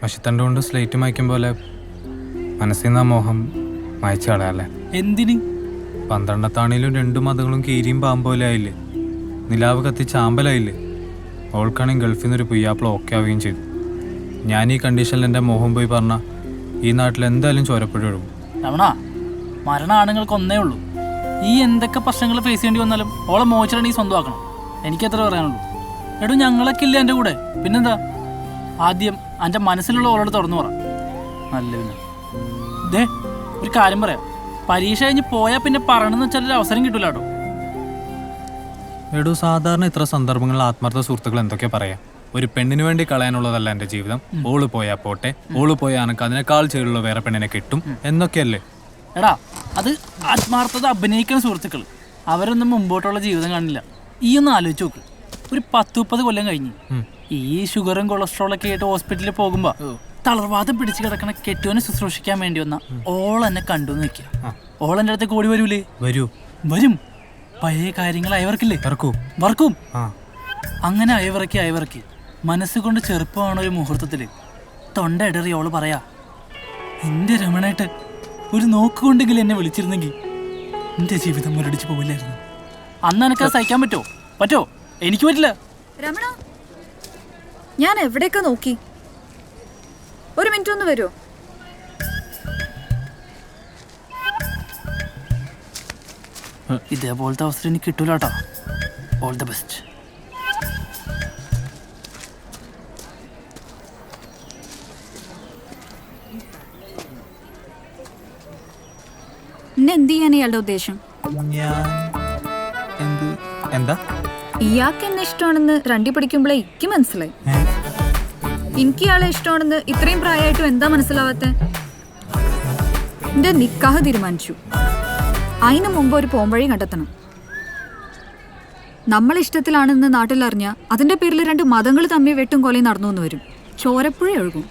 മഷിത്തണ്ട് കൊണ്ട് സ്ലേറ്റ് മായ്ക്കും പോലെ മനസ്സിൽ നിന്ന് ആ മോഹം മായ്ച്ചു കളയാല്ലേ? എന്തിന്? 12 2 മതങ്ങളും കീരിയും പാമ്പോലെ ആയില്ലേ? നിലാവ് കത്തി ചാമ്പലായില്ലേ? അവൾക്കാണെങ്കിൽ ഗൾഫിൽ നിന്നൊരു പുയ്യാപ്പിള ഓക്കെ ആവുകയും ചെയ്തു. ഞാൻ ഈ കണ്ടീഷനിൽ എൻ്റെ മോഹം പോയി പറഞ്ഞ ഈ നാട്ടിൽ എന്തായാലും ചോരപ്പുഴ ഒഴുകും. രമണ, മരണ ആണുങ്ങൾക്ക് ഒന്നേ ഉള്ളൂ. ഈ എന്തൊക്കെ പ്രശ്നങ്ങൾ ഫേസ് ചെയ്യേണ്ടി വന്നാലും ഓളെ മോചനം സ്വന്തമാക്കണം. എനിക്കത്ര പറയാനുള്ളൂ. എടോ, ഞങ്ങളൊക്കെ ഇല്ല എൻ്റെ കൂടെ. പിന്നെന്താ? ആദ്യം എൻ്റെ മനസ്സിലുള്ള ഓളോട് തുറന്നു പറ. നല്ല പിന്നെ ദേ ഒരു കാര്യം പറയാം, പരീക്ഷ കഴിഞ്ഞ് പോയാൽ പിന്നെ പറയണമെന്ന് വെച്ചാൽ ഒരു അവസരം കിട്ടൂല കേട്ടോ. എടോ, സാധാരണ ഇത്ര സന്ദർഭങ്ങളിൽ ആത്മാർത്ഥ സുഹൃത്തുക്കൾ എന്തൊക്കെയാ പറയാ? ഒരു പെണ്ണിന് വേണ്ടി കളയാനുള്ളതല്ല എൻ്റെ ജീവിതം, ഓള് പോയാ പോട്ടെ, ഓള് പോയാ എനക്ക് അതിനേക്കാൾ ചേരുള്ള വേറെ പെണ്ണിനെ കിട്ടും എന്നൊക്കെയല്ലേ? എടാ, അത് ആത്മാർത്ഥത അഭിനയിക്കുന്ന സുഹൃത്തുക്കൾ. അവരൊന്നും മുമ്പോട്ടുള്ള ജീവിതം കാണില്ല. ഈ ഒന്ന് ആലോചിച്ച് നോക്ക്. ഒരു 10-30 കൊല്ലം കഴിഞ്ഞ് ഈ ഷുഗറും കൊളസ്ട്രോളൊക്കെ ആയിട്ട് ഹോസ്പിറ്റലിൽ പോകുമ്പോ തളർവാദം പിടിച്ചു കിടക്കണ കെട്ടുവിനെ ശുശ്രൂഷിക്കാൻ വേണ്ടി വന്ന ഓൾ എന്നെ കണ്ടു നിൽക്കുക. ഓൾ എൻ്റെ അടുത്തേക്ക് ഓടി വരൂലേ? വരും. പഴയ കാര്യങ്ങൾ അയവർക്കില്ലേ? വർക്കും. അങ്ങനെ അയവിറക്കി മനസ്സുകൊണ്ട് ചെറുപ്പമാണ് ഒരു മുഹൂർത്തത്തില് തൊണ്ട ഇടറി ഓള് പറയാ, എന്റെ രമണേട്ട് ഒരു നോക്കുകൊണ്ടെങ്കിലും എന്നെ വിളിച്ചിരുന്നെങ്കിൽ എന്റെ ജീവിതം മുരടിച്ചു പോവില്ലായിരുന്നു. അന്ന് എനിക്കത് സഹിക്കാൻ പറ്റോ? എനിക്ക് പറ്റില്ല. രമണ, ഞാൻ എവിടെയൊക്കെ നോക്കി. ഒരു മിനിറ്റ് ഒന്ന് വരുമോ? ഇതേപോലത്തെ അവസരം എനിക്ക് കിട്ടൂല കേട്ടോ. All the best. എന്ത് ചെയ്യാൻ ഇയാളുടെ ഉദ്ദേശം? എന്താ? ഇയാൾക്ക് എന്നെ ഇഷ്ടമാണെന്ന് രണ്ടി പഠിക്കുമ്പോഴേ എനിക്ക് മനസ്സിലായി. എനിക്ക് ഇയാളെ ഇഷ്ടമാണെന്ന് ഇത്രയും പ്രായമായിട്ടും എന്താ മനസ്സിലാവാത്ത? എന്റെ നിക്കാഹ് തീരുമാനിച്ചു. അതിനു മുമ്പ് ഒരു പോംവഴി കണ്ടെത്തണം. നമ്മളിഷ്ടത്തിലാണെന്ന് നാട്ടിലറിഞ്ഞ അതിന്റെ പേരിൽ 2 മതങ്ങൾ തമ്മിൽ വെട്ടും കൊലയും നടന്നു എന്ന് വരും. ചോരപ്പുഴ ഒഴുകും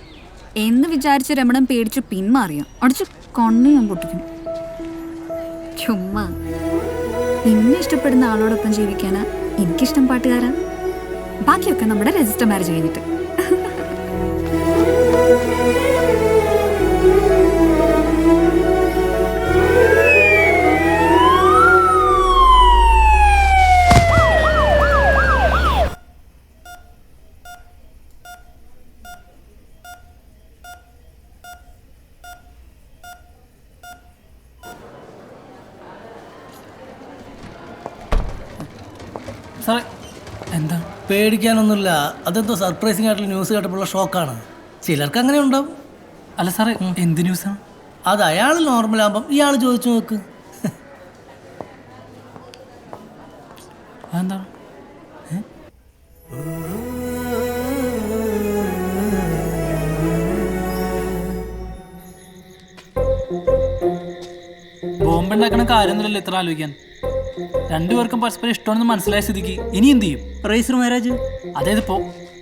എന്ന് വിചാരിച്ച് രമണൻ പേടിച്ചു പിന്മാറിയ അടിച്ച് കണ്ണു ഞാൻ പൊട്ടിക്കും. ചുമ്മാ എന്നെ ഇഷ്ടപ്പെടുന്ന ആളോടൊപ്പം ജീവിക്കാനാ എനിക്കിഷ്ടം പാട്ടുകാരാ. ബാക്കിയൊക്കെ നമ്മുടെ രജിസ്റ്റർ മാരേജ് കഴിഞ്ഞിട്ട്. സാറേ, എന്താ? പേടിക്കാനൊന്നുമില്ല. അതെന്തോ സർപ്രൈസിംഗ് ആയിട്ടുള്ള ന്യൂസ് കേട്ടപ്പോഴുള്ള ഷോക്കാണ്. ചിലർക്ക് അങ്ങനെ ഉണ്ടാവും. അല്ല സാറേ, എന്ത് ന്യൂസാണ്? അത് അയാൾ നോർമലാകുമ്പം ഇയാൾ ചോദിച്ചു നോക്ക്. അതെന്താ? ബോംബുണ്ടാക്കണ കാര്യമൊന്നുമില്ലല്ലോ ഇത്ര ആലോചിക്കാൻ. രണ്ടുപേർക്കും പരസ്പരം ഇഷ്ടമാണെന്ന് മനസ്സിലായ സ്ഥിതിക്ക് ഇനി എന്ത് ചെയ്യും? Register marriage. അതേതിപ്പോ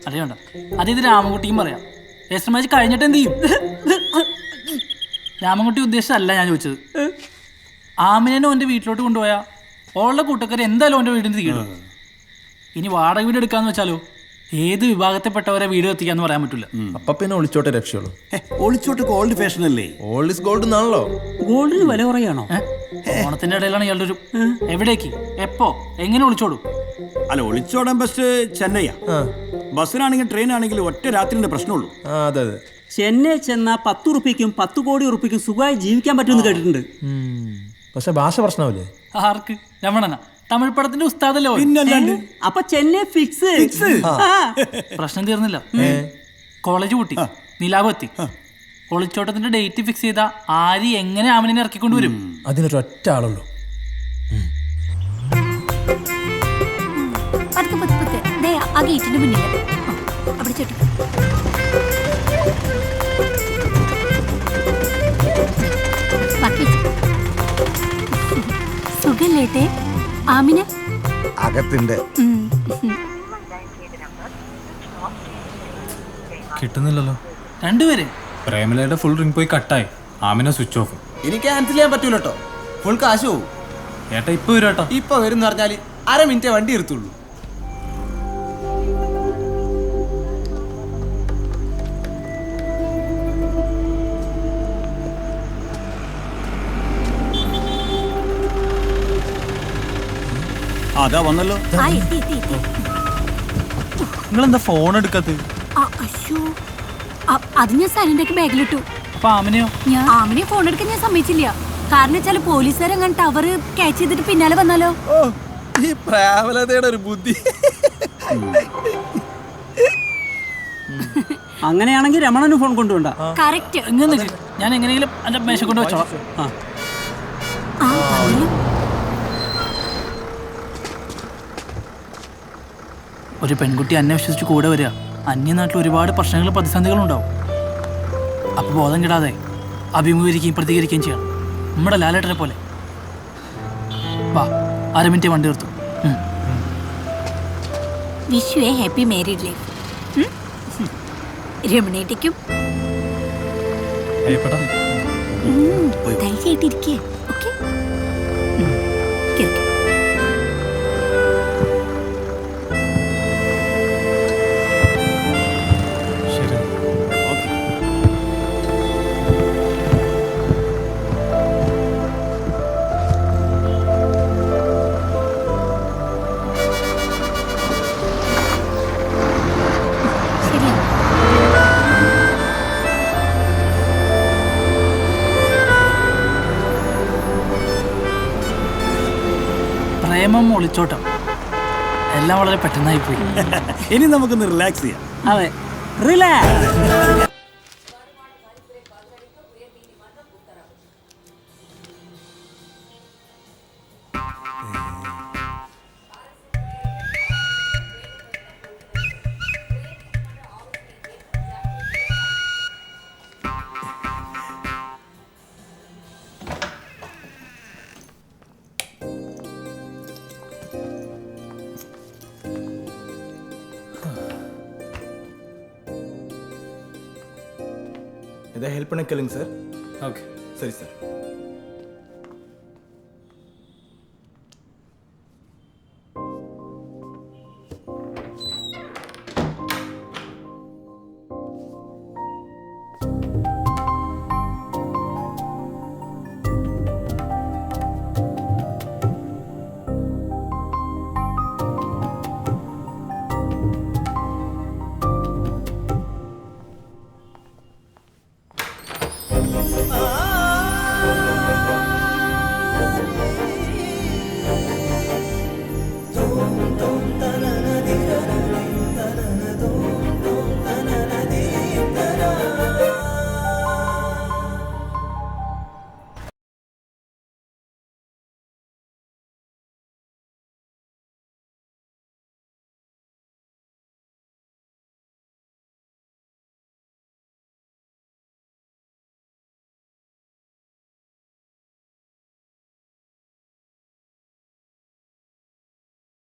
അറിയണ്ട. അതേത് രാമൻകുട്ടിയും പറയാം. രജിസ്റ്റർ മാരേജ് കഴിഞ്ഞിട്ട് എന്ത് ചെയ്യും? രാമൻകുട്ടി ഉദ്ദേശിച്ചല്ല ഞാൻ ചോദിച്ചത്. ആമിനെ ഓൻ്റെ വീട്ടിലോട്ട് കൊണ്ടുപോയാൽ ഓളുടെ കൂട്ടക്കാർ എന്തായാലും ഓൻ്റെ വീടിന് തീരും. ഇനി വാടക വീട് എടുക്കാന്ന് വെച്ചാലോ ഏത് വിഭാഗത്തിൽപ്പെട്ടവരെ വീട് എത്തിക്കാന്ന് പറയാൻ പറ്റില്ല. അപ്പൊ പിന്നെ ഒളിച്ചോട്ടെ രക്ഷയുള്ളൂ. ഒളിച്ചോട്ട് ഗോൾഡ് ഫാഷൻ അല്ലേ? ഓൾഡ് ഇസ് ഗോൾഡ് എന്നാണല്ലോ. ഗോൾഡിന് വില കുറയാണോ? ഓണത്തിന്റെ ഇടയിലാണ് ഇയാളുടെ ഒരു എവിടേക്ക് എപ്പോ എങ്ങനെ ഒളിച്ചോടും? അല്ല, ഒളിച്ചോടാൻ ബസ് ചെന്നൈയാ. ബസ്സിനാണെങ്കിലും ട്രെയിനാണെങ്കിലും ഒറ്റ രാത്രിന്റെ പ്രശ്നമുള്ളൂ. അതെ. ചെന്നൈ ചെന്നാ 10 ഉറുപ്പിക്കും 10 കോടി ഉറുപ്പിക്കും സുഖമായി ജീവിക്കാൻ പറ്റുമെന്ന് കേട്ടിട്ടുണ്ട്. പക്ഷെ ഭാഷ പ്രശ്നമല്ലേ? ആർക്ക്? രമണനാ? തമിഴ് പടത്തിന്റെ ഉസ്താദല്ലോ. അപ്പൊ ചെന്നൈ ഫിക്സ്. പ്രശ്നം തീർന്നില്ല. കോളേജ് കൂട്ടി നിലാവ് എത്തി. ഒളിച്ചോട്ടത്തിന്റെ ഡേറ്റ് ഫിക്സ് ചെയ്ത ആര് എങ്ങനെ ആമിനെ ഇറക്കിക്കൊണ്ടുവരും? അതിനൊരൊറ്റ ആളുള്ളൂ. ആ ഗേറ്റിന്റെ മുന്നിൽ അവിടെ ചേട്ടൻ സുഖല്ലേട്ടെ? ആമിന അകത്തുണ്ട്. കിട്ടുന്നില്ലല്ലോ. രണ്ടുപേരെ പ്രേമലയുടെ ഫുൾ റിംഗ് പോയി കട്ടായി. Amina switch off. ഇനി ക്യാൻസൽ ചെയ്യാൻ പറ്റൂല കേട്ടോ. ഫുൾ കാശ് പോവും. ഏട്ടാ ഇപ്പൊ വരും ഏട്ടാ. ഇപ്പൊ വരും എന്ന് പറഞ്ഞാല് 1/2 മിനിറ്റ് വണ്ടി എടുത്തുള്ളൂ. അതാ വന്നല്ലോ. നിങ്ങളെന്താ ഫോൺ എടുക്കാത്തത്? അത് ഞാൻ സൈലന്റാക്കി ബാഗിലിട്ടു. അപ്പൊ ആമിനെയോ? ആമിനെ ഫോൺ എടുക്കാൻ ഞാൻ സമ്മതിച്ചില്ല. കാരണം വെച്ചാൽ പോലീസുകാരെങ്ങനെ ടവർ ക്യാച്ച് ചെയ്തിട്ട് പിന്നാലെ വന്നാലോ? ഈ പ്രാവലതയുടെ ഒരു ബുദ്ധി. അങ്ങനെയാണെങ്കിൽ രമണന് ഫോൺ കൊണ്ടുപോണ്ട. കറക്റ്റ്. ഞാൻ എങ്ങനെയെങ്കിലും എന്റെ മേശ കൊണ്ട് വെച്ചോളാം. ഒരു പെൺകുട്ടി അന്വേഷിച്ച് കൂടെ വരിക. അന്യനാട്ടിൽ ഒരുപാട് പ്രശ്നങ്ങളും പ്രതിസന്ധികളും ഉണ്ടാവും. അപ്പൊ ബോധം കിടാതെ അഭിമുഖീകരിക്കുകയും പ്രതികരിക്കുകയും ചെയ്യണം. നമ്മുടെ ലാലേട്ടനെ പോലെ. വാ, 1/2 മിനിറ്റ് വണ്ടി നിർത്തും. Wish you a happy married life. രമണേട്ടിക്കും ധൈര്യമായിട്ടിരിക്കേ. ഓക്കെ, ശരി. ശരിയാ. പ്രേമം ഒളിച്ചോട്ടം എല്ലാം വളരെ പെട്ടെന്നായി പോയി. ഇനി നമുക്കൊന്ന് റിലാക്സ് ചെയ്യാം. അതെ, റിലാക്സ്. இதை ஹெல்ப் பண்ண கேளுங்க சார். ഓക്കെ. சரி சார்.